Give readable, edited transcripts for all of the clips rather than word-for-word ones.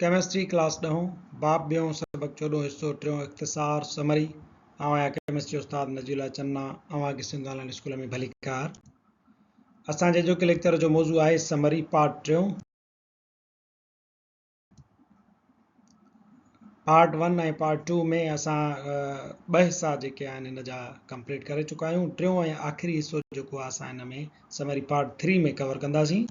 Chemistry class 10 बाब बियों सबक 14 हिस्सो 3 इख्तिसार समरी आया केमिस्ट्री उस्ताद नजीला चन्ना आवा के सिंगालन स्कूल में भलीकार असा जो के लेक्चर जो मौजू है समरी पार्ट 3 पार्ट 1 और पार्ट 2 में असा ब हिस्सा जेके आन इन जा कंप्लीट करे चुका आयूं टियों और आखिरी हिस्सो जो को असा इन में समरी पार्ट 3 में कवर कंदासी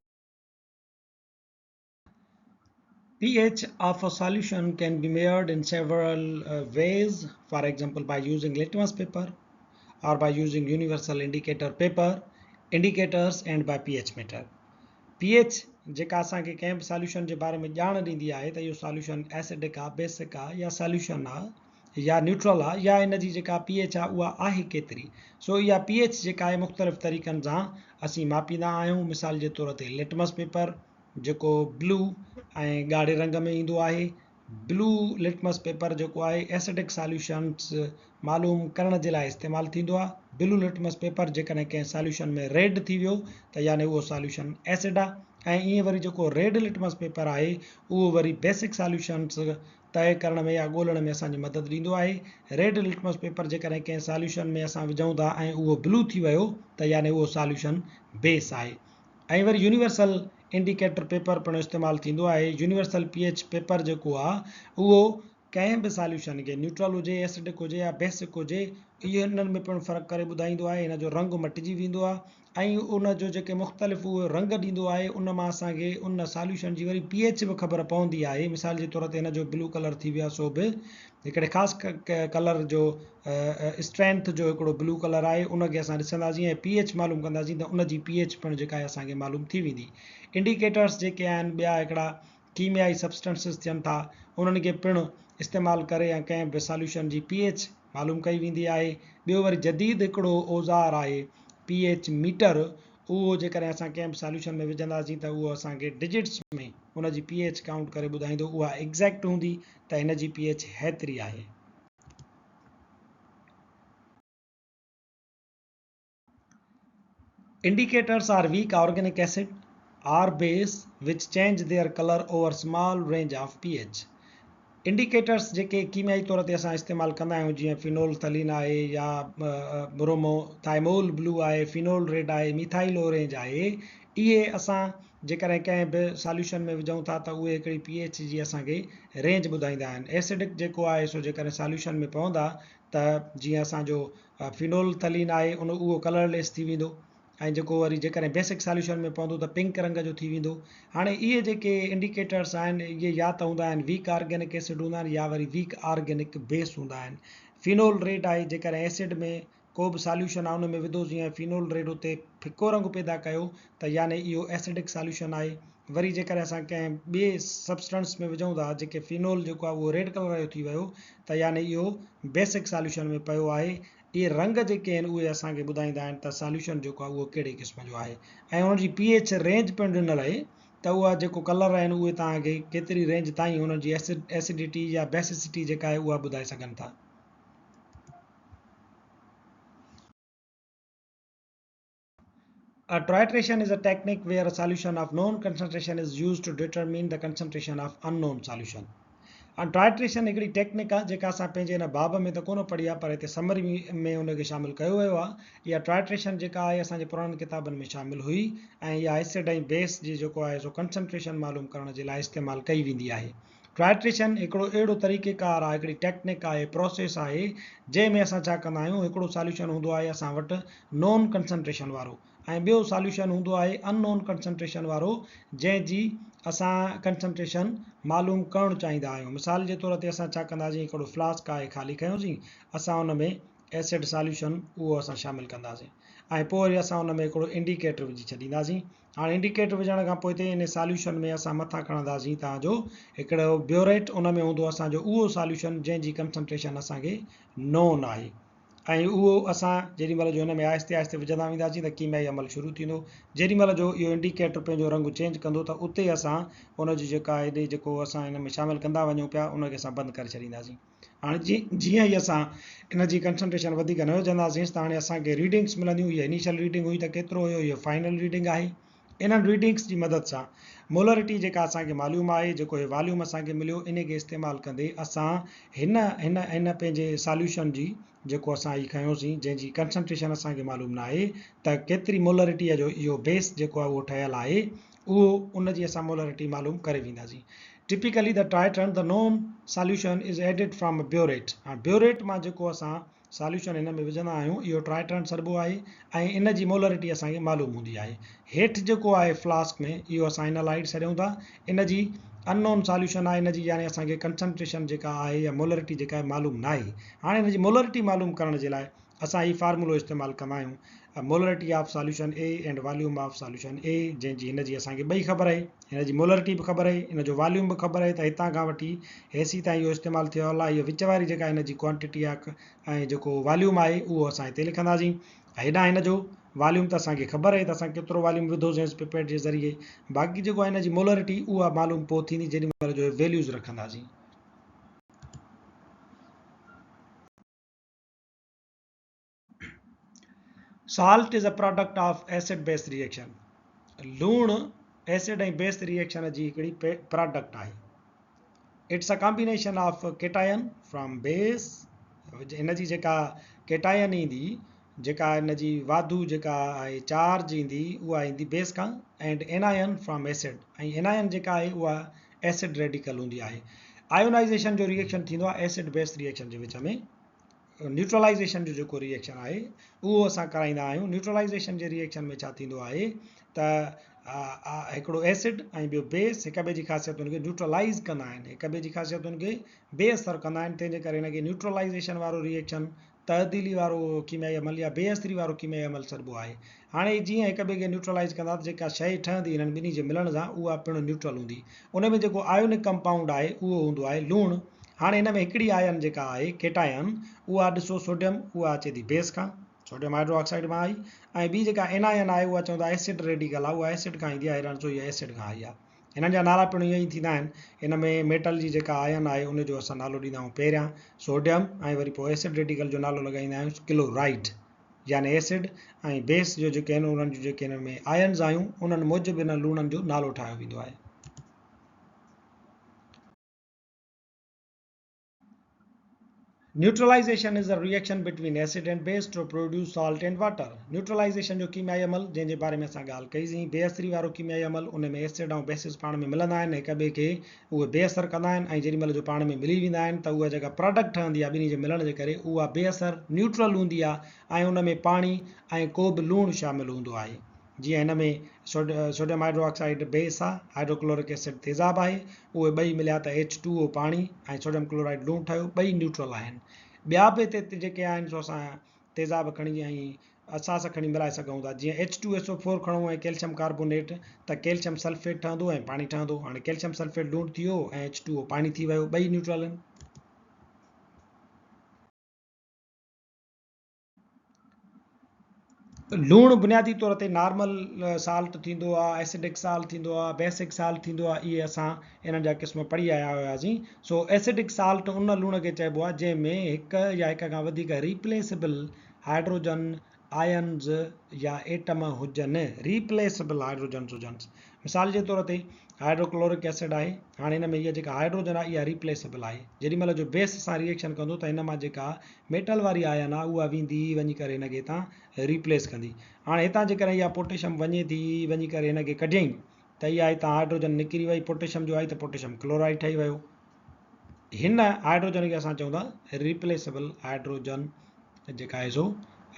pH of a solution can be measured in several ways, for example by using litmus paper or by using universal indicator paper indicators and by pH meter. pH जेका असांखे कंहिं बि solution जे बारे में ॼाण ॾींदी आहे त इहो सॉल्यूशन एसिडिक आहे बेसिक आहे या सॉल्यूशन आहे या न्यूट्रल आहे या इन जी जेका pH आहे उहा आहे केतिरी सो इहा pH जेका आहे मुख़्तलिफ़ तरीक़नि सां असीं मापींदा आहियूं मिसाल जे तौर ते लिटमस पेपर जेको ब्लू ऐं ॻाढ़े रंग में ईंदो आहे ब्लू लिटमस पेपर जेको आहे एसिडिक सॉल्यूशन्स मालूम करण जे लाइ इस्तेमालु थींदो आहे ब्लू लिटमस पेपर जेकॾहिं कंहिं सॉल्यूशन में रेड थी वियो त यानी उहो सॉल्यूशन एसिड आहे ऐं ईअं वरी जेको रेड लिटमस पेपर आहे उहो वरी बेसिक सॉल्यूशन्स तय करण में या ॻोल्हण में असांजी मदद ॾींदो आहे रेड लिटमस पेपर जेकॾहिं कंहिं सॉल्यूशन में असां विझूं था ऐं उहो ब्लू थी वियो त यानी उहो सॉल्यूशन बेस आहे ऐं वरी यूनिवर्सल इंडिकेटर पेपर पिणु इस्तेमालु थींदो आहे यूनिवर्सल pH पेपर जेको आहे उहो कंहिं बि सॉल्यूशन खे न्यूट्रल हुजे एसिडिक हुजे या बेसिक हुजे इहो इन्हनि में पिणु फ़र्क़ु करे ॿुधाईंदो आहे इन जो रंग मटिजी वेंदो आहे ऐं उन जो जेके मुख़्तलिफ़ उहो रंग ॾींदो आहे उन मां असांखे उन सॉल्यूशन जी वरी pH बि ख़बर पवंदी आहे मिसाल जे तौर ते इन जो ब्लू कलर थी वियो आहे सो बि हिकिड़े ख़ासि कलर जो स्ट्रेंथ जो हिकिड़ो ब्लू कलर आहे उनखे असां ॾिसंदासीं ऐं pH मालूम कंदासीं त उन जी pH पिणु जेका आहे असांखे मालूम थी वेंदी इंडिकेटर्स जेके आहिनि ॿिया हिकिड़ा कीमियाई सब्सटेंसिस थियनि था उन्हनि खे पिणु इस्तेमालु करे या कंहिं बि सॉल्यूशन जी pH मालूम कई वेंदी आहे ॿियो वरी जदीद हिकिड़ो औज़ार आहे pH मीटर उहो जेकॾहिं असां कंहिं बि सॉल्यूशन में विझंदासीं त उहो असांखे डिजिट्स में उन जी pH काउंट करे ॿुधाईंदो उहा एग्ज़ैक्ट हूंदी त हिन जी pH हेतिरी आहे Indicators are weak organic acid or base which change their color over small range of pH. Indicators जेके कीमियाई तौर ते असां इस्तेमालु कंदा आहियूं जीअं फिनोल्फथलीन आहे या ब्रोमोथाइमोल ब्लू आहे फिनोल रेड आहे मिथाइल ऑरेंज आहे इहे असां जेकॾहिं कंहिं बि सॉल्यूशन में विझूं था त उहे हिकिड़ी pH जी असांखे रेंज ॿुधाईंदा आहिनि एसिडिक जेको आहे सो जेकॾहिं सॉल्यूशन में पवंदा त जीअं असांजो फिनोल्फथलीन आहे उहो कलरलेस थी वेंदो ऐं जेको वरी जेकॾहिं बेसिक सॉल्यूशन में पवंदो त पिंक रंग जो थी वेंदो हाणे इहे जेके इंडिकेटर्स आहिनि इहे या त हूंदा आहिनि वीक ऑर्गेनिक एसिड हूंदा आहिनि या वरी वीक ऑर्गेनिक बेस हूंदा आहिनि फिनोल रेड आहे जेकॾहिं एसिड में को बि सॉल्यूशन आहे उन में विधोसीं ऐं फिनोल रेड उते फिको रंग पैदा कयो त यानी इहो एसिडिक सॉल्यूशन आहे वरी जेकॾहिं असां कंहिं ॿिए सब्सटेंस में विझूं था जेके फिनोल जेको आहे उहो रेड कलर जो थी वियो त यानी इहो बेसिक सॉल्यूशन में पियो आहे इहे रंग जेके आहिनि उहे असांखे ॿुधाईंदा आहिनि त सॉल्यूशन जेको आहे उहो कहिड़े क़िस्म जो आहे ऐं उनजी pH रेंज पिणु ॾिनल आहे त उहा जेको कलर आहिनि उहे तव्हांखे केतिरी रेंज ताईं उनजी एसिडिटी या बेसिसिटी जेका आहे उहा ॿुधाए सघनि था A titration is a technique where a solution of known concentration is used to determine the concentration of unknown solution. Titration हिकिड़ी टेक्निक आहे जेका असां पंहिंजे हिन बाब में त कोन पढ़ी आहे पर हिते समरी में उनखे शामिलु कयो वियो आहे इहा टाइट्रेशन जेका आहे असांजे पुराणनि किताबनि में शामिलु हुई ऐं इहा एसिड ऐं बेस जी जेको आहे सो कंसंट्रेशन मालूम करण जे लाइ इस्तेमालु कई वेंदी आहे टाइट्रेशन हिकिड़ो अहिड़ो तरीक़ेकार आहे हिकिड़ी टेक्निक आहे प्रोसेस आहे जंहिंमें असां छा कंदा आहियूं हिकिड़ो सॉल्यूशन हूंदो आहे असां वटि नॉन कंसंट्रेशन वारो ऐं ॿियो सॉल्यूशन हूंदो आहे अननोन कंसंट्रेशन वारो जंहिंजी असां कंसंट्रेशन मालूम करणु चाहींदा आहियूं मिसाल जे तौर ते असां छा कंदासीं हिकिड़ो फ्लास्क आहे ख़ाली कयोसीं असां उन में एसिड सॉल्यूशन उहो असां शामिलु कंदासीं ऐं पोइ वरी असां उन में हिकिड़ो इंडिकेटर विझी छॾींदासीं हाणे इंडिकेटर विझण खां पोइ हिते इन सॉल्यूशन में असां मथां खणंदासीं तव्हांजो हिकिड़ो ब्योरेट उन में हूंदो असांजो उहो सॉल्यूशन जंहिंजी कंसंट्रेशन असांखे नोन आहे ऐं उहो असां जेॾीमहिल जो हिन में आहिस्ते आहिस्ते विझंदा वेंदासीं त कीमियाई अमल शुरू थींदो जेॾीमहिल जो इहो इंडिकेटर पंहिंजो रंग चेंज कंदो त उते असां उनजी जेका हेॾे जेको असां हिन में शामिलु कंदा वञूं पिया उनखे असां बंदि करे छॾींदासीं हाणे जीअं ई असां इन जी कंसंट्रेशन वधीक न विझंदासीं त हाणे असांखे रीडिंग्स मिलंदियूं इहा इनिशियल रीडिंग हुई त केतिरो हुयो इहो फाइनल रीडिंग आहे इन्हनि रीडिंग्स जी मदद सां मोलरिटी जेका असांखे मालूम आहे, जेको हे वॉल्यूम असांखे मिलियो, इन खे इस्तेमालु कंदे असां हिन हिन हिन पंहिंजे सॉल्यूशन जी जेको असां ही खयोंसीं, जंहिंजी कंसंट्रेशन असांखे मालूम न आहे त केतिरी मोलरिटीअ जो इहो बेस जेको आहे उहो ठहियलु आहे, उहो उन जी असां मोलरिटी मालूम करे वेंदासीं. टिपिकली द ट्राइट्रन the known solution is added from burette. Burette मां जेको असां सॉल्यूशन हिन में विझंदा आहियूं, इहो ट्राइट्रन सरबो आहे ऐं इन जी मोलरिटी असांखे मालूम हूंदी आहे. हेठि जेको आहे फ्लास्क में, इहो असां हिन लाइट छॾियूं था. इन जी अननोन सॉल्यूशन आहे, इन जी यानी असांखे कंसंट्रेशन जेका आहे या मोलरिटी जेका आहे मालूम न आहे. हाणे इन जी मोलरिटी मालूम करण जे लाइ असां ही फार्मूलो इस्तेमालु कंदा आहियूं, molarity of solution A and volume of solution A, जंहिंजी हिन जी असांखे ॿई ख़बर आहे, हिन जी मोलरिटी बि ख़बर आहे, इन जो वॉल्यूम बि ख़बर आहे. त हितां खां वठी हेसी ताईं इहो इस्तेमालु थियल आहे. इहो विच वारी जेका हिन जी क्वांटिटी आहे ऐं जेको वॉल्यूम आहे उहो असां हिते लिखंदासीं. हेॾां हिन जो वॉल्यूम त असांखे ख़बर आहे त असां केतिरो वॉल्यूम विधोसीं पिपेट जे ज़रिए. बाक़ी जेको आहे हिन जी मोलरिटी उहा मालूम पोइ थींदी जेॾी महिल जो वैल्यूज़ रखंदासीं. Salt is a product of acid base reaction. लूण एसिड ऐं बेस रिएक्शन जी हिकिड़ी प्रोडक्ट आहे. It's a combination of cation from base. हिन जी जेका केटायन ईंदी, जेका हिन जी वाधू जेका आहे चार्ज ईंदी, उहा ईंदी बेस खां. एंड एनायन फ्रॉम एसिड, ऐं एनायन जेका आहे उहा एसिड रेडिकल हूंदी आहे. आयोनाइज़ेशन जो रिएक्शन थींदो आहे एसिड बेस रिएक्शन जे विच में. न्यूट्रलाइज़ेशन जो जेको रिएक्शन आहे उहो असां कराईंदा आहियूं. न्यूट्रलाइज़ेशन जे रिएक्शन में छा थींदो आहे त हिकिड़ो एसिड ऐं ॿियो बेस हिक ॿिए जी ख़ासियतुनि खे न्यूट्रलाइज़ कंदा आहिनि, हिक ॿिए जी ख़ासियतुनि खे बेअसर कंदा आहिनि. तंहिंजे करे हिनखे न्यूट्रलाइज़ेशन वारो रिएक्शन, तब्दीली वारो कीमियाई अमल या बेअसरी वारो कीमियाई अमल चइबो आहे. हाणे जीअं हिक ॿिए खे न्यूट्रलाइज़ कंदा त जेका शइ ठहंदी हिननि ॿिन्ही जे मिलण सां, उहा पिणु न्यूट्रल हूंदी. उन में जेको आयोनिक कंपाउंड आहे उहो हूंदो आहे लूणु. हाणे हिन में हिकिड़ी आयन जेका आहे केटायन, उहा ॾिसो सोडियम, उहा अचे थी बेस खां, सोडियम हाइड्रोक्साइड मां आई. ऐं ॿी जेका एनायन आहे उहा चवंदा एसिड रेडिकल आहे, उहा एसिड खां ईंदी आहे. हेॾां इहा एसिड खां आई आहे. हिननि जा नाला पिणु ईअं ई थींदा आहिनि. हिन में मेटल जी जेका आयन आहे उनजो असां नालो ॾींदा आहियूं पहिरियां सोडियम, ऐं वरी पोइ एसिड रेडिकल जो नालो लॻाईंदा आहियूं क्लोराइड. यानी एसिड ऐं बेस जो जेके आहिनि उन्हनि जूं जेके हिन में आयन्स आहियूं उन्हनि मूजिबि हिन लूणनि जो नालो ठाहियो वेंदो आहे. Neutralization is a reaction between acid and base to produce salt and water. Neutralization जो कीमियाई अमल जंहिंजे बारे में असां ॻाल्हि कईसीं, बेअसरी वारो कीमियाई अमल, उन में एसिड ऐं बेसिस पाण में मिलंदा आहिनि, हिक ॿिए खे उहे बेअसर कंदा आहिनि, ऐं जेॾी महिल जो पाण में मिली वेंदा आहिनि त उहा जेका प्रोडक्ट ठहंदी आहे ॿिन्ही जे मिलण जे करे उहा बेअसर न्यूट्रल हूंदी आहे, ऐं उन में पाणी ऐं को बि लूणु शामिलु हूंदो आहे. जीअं हिन में सोडियम हाइड्रोक्साइड बेस आहे, हाइड्रोक्लोरिक एसिड तेज़ाब आहे, उहे ॿई मिलिया त H2O पाणी ऐं सोडियम क्लोराइड लूणु ठहियो, ॿई न्यूट्रल आहिनि. ॿिया बि हिते जेके आहिनि सो असां तेज़ाब खणी ऐं असां सां खणी मिलाए सघूं था. जीअं H2SO4 खणूं ऐं कैल्शियम कार्बोनेट, त कैल्शियम सल्फेट ठहंदो ऐं पाणी ठहंदो. हाणे कैल्शियम सल्फेट लूणु थी वियो ऐं H2O पाणी थी वियो, ॿई न्यूट्रल आहिनि. लूणु बुनियादी तौर ते नॉर्मल साल्ट थींदो आहे, एसिडिक साल्ट थींदो आहे, बेसिक साल्ट थींदो आहे. इहे असां इन्हनि जा क़िस्म पढ़ी आया हुआसीं. सो एसिडिक साल्ट उन लूण खे चइबो आहे जंहिंमें हिकु या हिक खां वधीक रिप्लेसेबल हाइड्रोजन आयन्स या एटम हुजनि. रिप्लेसेबल हाइड्रोजन्स हुजनि. मिसाल जे तौर ते हाइड्रोक्लोरिक एसिड आहे. हाणे हिन में इहा जेका हाइड्रोजन आहे इहा रिप्लेसेबल आहे. जेॾी महिल जो बेस सां रिएक्शन कंदो त हिन मां जेका मेटल वारी आयन आहे उहा वेंदी वञी करे हिनखे हितां रिप्लेस कंदी. हाणे हितां जेकॾहिं इहा पोटेशियम वञे थी वञी करे हिनखे कढियईं त इहा हितां हाइड्रोजन निकिरी वई, पोटेशियम जो आई त पोटेशियम क्लोराइड ठही वियो. हिन हाइड्रोजन खे असां चवंदा रिप्लेसेबल हाइड्रोजन जेका आहे सो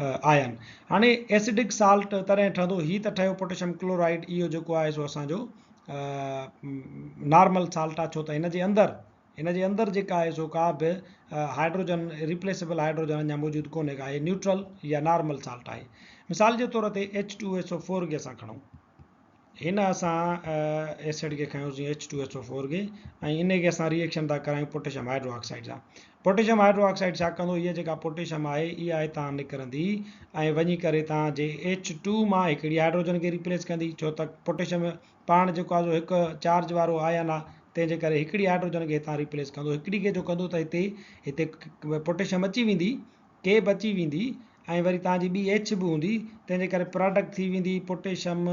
आयन. हाणे एसिडिक साल्ट तॾहिं ठहंदो, ही त ठहियो पोटेशियम क्लोराइड, इहो जेको आहे सो असांजो नॉर्मल साल्ट आहे. छो त हिन जे अंदरि जेका आहे सो का बि हाइड्रोजन रिप्लेसेबल हाइड्रोजन अञा मौजूदु कोन्हे का, आहे न्यूट्रल या नॉर्मल साल्ट आहे. मिसाल जे तौर ते H2SO4 खे असां खणूं. हिन असां एसिड खे खयोंसीं H2SO4 खे, ऐं इन खे असां रिएक्शन था करायूं पोटेशियम हाइड्रोक्साइड सां. पोटेशियम हाइड्रोक्साइड छा कंदो, इहा जेका पोटेशियम आहे इहा हितां निकिरंदी ऐं वञी करे तव्हांजे H2 मां हिकिड़ी हाइड्रोजन खे रिप्लेस कंदी. छो त पोटेशियम पाण जेको आहे हिकु चार्ज वारो आयन आहे, तंहिंजे करे हिकिड़ी हाइड्रोजन खे हितां रिप्लेस कंदो. हिकिड़ी खे जो कंदो त हिते पोटेशियम अची वेंदी, के बि अची वेंदी, ऐं वरी तव्हांजी ॿी H बि हूंदी, तंहिंजे करे प्रोडक्ट थी वेंदी potassium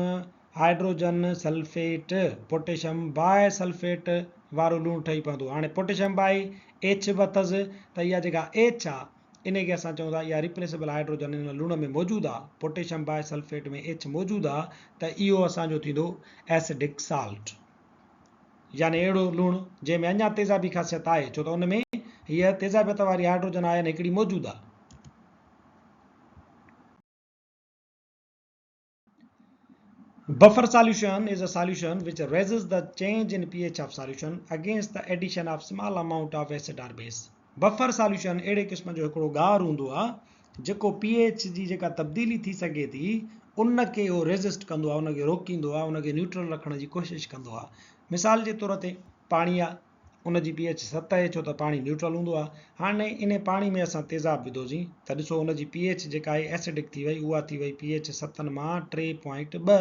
hydrogen sulphate potassium bisulphate वारो लूणु ठही पवंदो। हाणे पोटेशियम बाय एच बि अथसि त इहा जेका एच आहे इन खे असां चऊं था इहा रिप्लेसेबल हाइड्रोजन इन लूण में मौजूदु आहे, पोटेशियम बाय सल्फेट में एच मौजूदु आहे, त इहो असांजो थींदो एसिडिक साल्ट, यानी अहिड़ो लूणु जंहिंमें अञा तेज़ाबी ख़ासियत आहे, छो त उन में हीअ तेज़ाबियत वारी हाइड्रोजन आयन हिकिड़ी मौजूदु आहे। Buffer solution is a solution which resists the change in pH of solution against the addition of small amount of acid or base. Buffer solution अहिड़े क़िस्म जो हिकिड़ो गार हूंदो आहे जेको pH जी जेका तब्दीली थी सघे थी उन खे उहो रेज़िस्ट कंदो आहे, उनखे रोकींदो आहे, उनखे न्यूट्रल रखण जी कोशिशि कंदो आहे। मिसाल जे तौर ते पाणी आहे, उन जी pH 7 आहे, छो त पाणी न्यूट्रल हूंदो आहे। हाणे इन पाणी में असां तेज़ाब विधोसीं त ॾिसो उन जी pH जेका आहे एसिडिक थी वई, उहा थी वई pH 7 मां 3.2।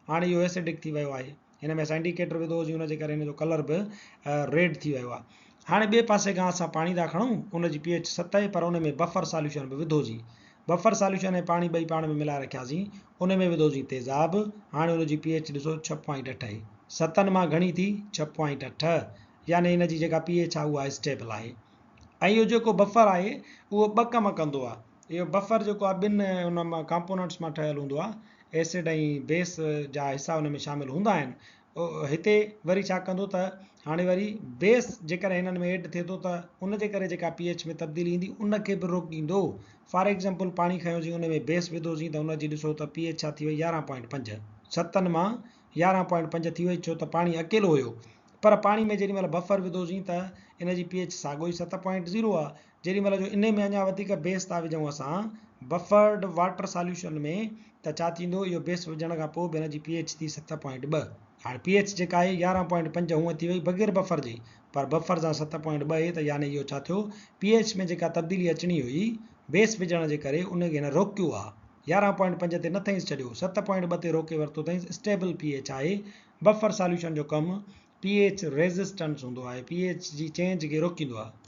हाणे इहो एसिडिक थी वियो आहे, हिन में असां इंडिकेटर विधोसीं, उनजे करे हिन जो कलर बि रेड थी वियो आहे। हाणे ॿिए पासे खां असां पाणी था खणूं, उन जी pH 7 आहे पर उन में बफर सॉल्यूशन बि विधोसीं, बफर सॉल्यूशन ऐं पाणी ॿई पाण में मिलाए रखियासीं, उन में विधोसीं तेज़ाब। हाणे उन जी pH ॾिसो 6.8 आहे, 7 मां घणी थी 6.8, यानी इन जी जेका pH आहे उहा स्टेबल आहे। ऐं इहो जेको बफर आहे उहो ॿ कम कंदो आहे। इहो बफर जेको आहे ॿिनि उन मां कंपोनेंट्स मां ठहियलु हूंदो आहे, एसिड ऐं बेस जा हिसा उन में शामिल हूंदा आहिनि। हिते वरी छा कंदो त हाणे वरी बेस जेकर हिननि में एड थिए थो त उन जे करे जेका pH में तब्दीली ईंदी उन खे बि रोकींदो। फॉर एग्ज़ाम्पल पाणी खयोसीं, उन में बेस विधोसीं त उन जी ॾिसो त pH छा थी वई 11.5, 7 मां 11.5 थी वई, छो त पाणी अकेलो हुयो। पर पाणी में जेॾी महिल बफर विधोसीं त इन जी pH साॻो ई 7.0 आहे। जेॾी महिल जो इन में अञा वधीक बेस था विझूं असां बफर्ड वाटर सॉल्यूशन में, त छा थींदो, इहो बेस विझण खां पोइ बि हिन जी pH थी 7.2। हाणे pH जेका आहे 11.5 हूअं थी वई बग़ैर बफर जे, पर बफर सां 7.2 आहे, त यानी इहो छा थियो, pH में जेका तब्दीली अचणी हुई बेस विझण जे करे उनखे हिन रोकियो आहे, 11.5 ते न अथईंसि छॾियो, 7.2 ते रोके वरितो अथईंसि, स्टेबल pH आहे। बफर सॉल्यूशन जो कमु pH रेज़िस्टेंस हूंदो आहे, pH जी चेंज खे रोकींदो आहे।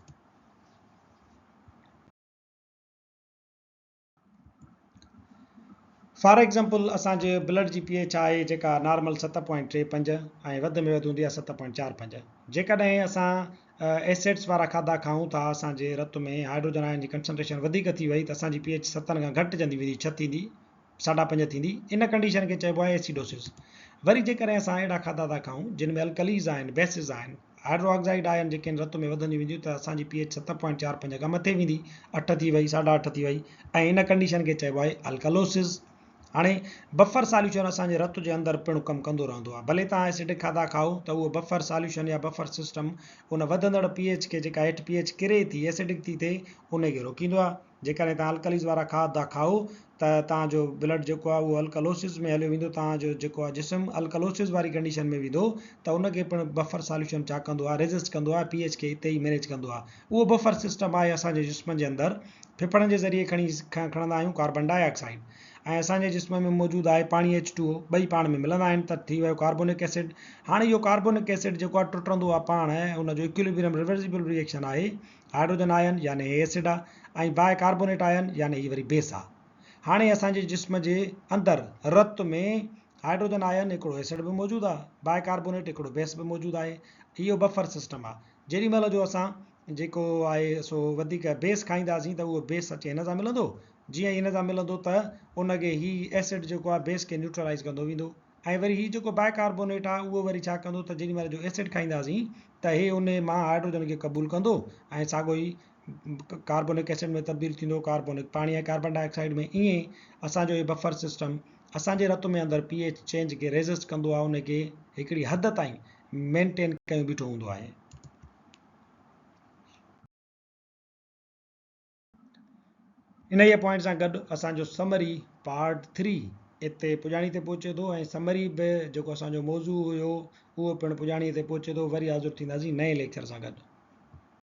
फॉर एग्ज़ाम्पल असांजे ब्लड जी pH आहे जेका नॉर्मल 7.35 ऐं वधि में वधि हूंदी आहे 7.45। जेकॾहिं असां एसिड्स वारा खाधा खाऊं था, असांजे रत में हाइड्रोजन आयन जी कंसंट्रेशन वधीक थी वई त असांजी pH 7 खां घटिजंदी वेंदी, 6 थींदी, 5.5 थींदी। इन कंडीशन खे चइबो आहे एसिडोसिस। वरी जेकॾहिं असां अहिड़ा खाधा था खाऊं जिन में अल्कलीज़ आहिनि, बेसिस आहिनि, हाइड्रोक्साइड आयन जेके रत में वधंदी वेंदियूं, त असांजी pH 7.45 खां मथे वेंदी, 8 थी वई, 8.5 थी वई, ऐं इन कंडीशन खे चइबो आहे अल्कलोसिस। हाणे बफर सॉल्यूशन असांजे रत जे अंदरि पिणु कमु कंदो रहंदो आहे। भले तव्हां एसिडिक खाधा खाओ त उहो बफर सॉल्यूशन या बफर सिस्टम उन वधंदड़ pH खे, जेका हेठि pH किरे थी एसिडिक थी थिए, उनखे रोकींदो आहे। जेकॾहिं तव्हां अल्कलीज़ वारा खाधा खाओ त तव्हांजो ब्लड जेको आहे उहो अल्कलोसिस में हलियो वेंदो, तव्हांजो जेको आहे जिस्म अल्कलोसिस वारी कंडीशन में वेंदो, त उनखे पिणु बफर सॉल्यूशन छा कंदो आहे, रेज़िस्ट कंदो आहे, pH खे हिते ई मैनेज कंदो आहे। उहो बफर सिस्टम आहे असांजे जिस्म जे अंदरि फिफड़नि जे ज़रिए खणंदा आहियूं कार्बन डाइऑक्साइड, ऐं असांजे जिस्म में मौजूदु आहे पाणी H2O, ॿई पाण में मिलंदा आहिनि त थी वियो कार्बोनिक एसिड। हाणे इहो कार्बोनिक एसिड जेको आहे टुटंदो आहे पाण, उनजो इक्विलिब्रियम रिवर्सिबल रिएक्शन आहे, हाइड्रोजन आयन यानी एसिड आहे, ऐं बाय कार्बोनेट आयन यानी हीअ वरी बेस आहे। हाणे असांजे जिस्म जे अंदरि रत में हाइड्रोजन आयन हिकिड़ो एसिड बि मौजूदु आहे, बाय कार्बोनेट हिकिड़ो बेस बि मौजूदु आहे। इहो बफर सिस्टम आहे। जेॾी महिल जो असां जेको आहे सो वधीक बेस खाईंदासीं त उहो बेस अचे हिन सां मिलंदो, जीअं हिन सां मिलंदो त उनखे ही एसिड जेको आहे बेस खे न्यूट्रलाइज़ कंदो वेंदो, ऐं वरी हीउ जेको बाय कार्बोनेट आहे उहो वरी छा कंदो त जेॾी महिल जो एसिड खाईंदासीं त हे उन मां हाइड्रोजन खे क़बूल कंदो ऐं साॻियो ई कार्बोनिक एसिड में तब्दील थींदो, कार्बोनिक पाणी ऐं कार्बन डाइऑक्साइड में। ईअं असांजो इहो बफर सिस्टम असांजे रत में अंदरि pH चेंज खे रेज़िस्ट कंदो आहे, उनखे हिकिड़ी हद ताईं मेंटेन कयो बीठो हूंदो आहे। इन ई पॉइंट सां गॾु असांजो समरी पार्ट 3 हिते पुॼाणी ते पहुचे थो, ऐं समरी बि जेको असांजो मौज़ू हुयो उहो पिणु पुॼाणीअ ते पहुचे थो। वरी हाज़ुर थींदासीं नए लेक्चर सां गॾु।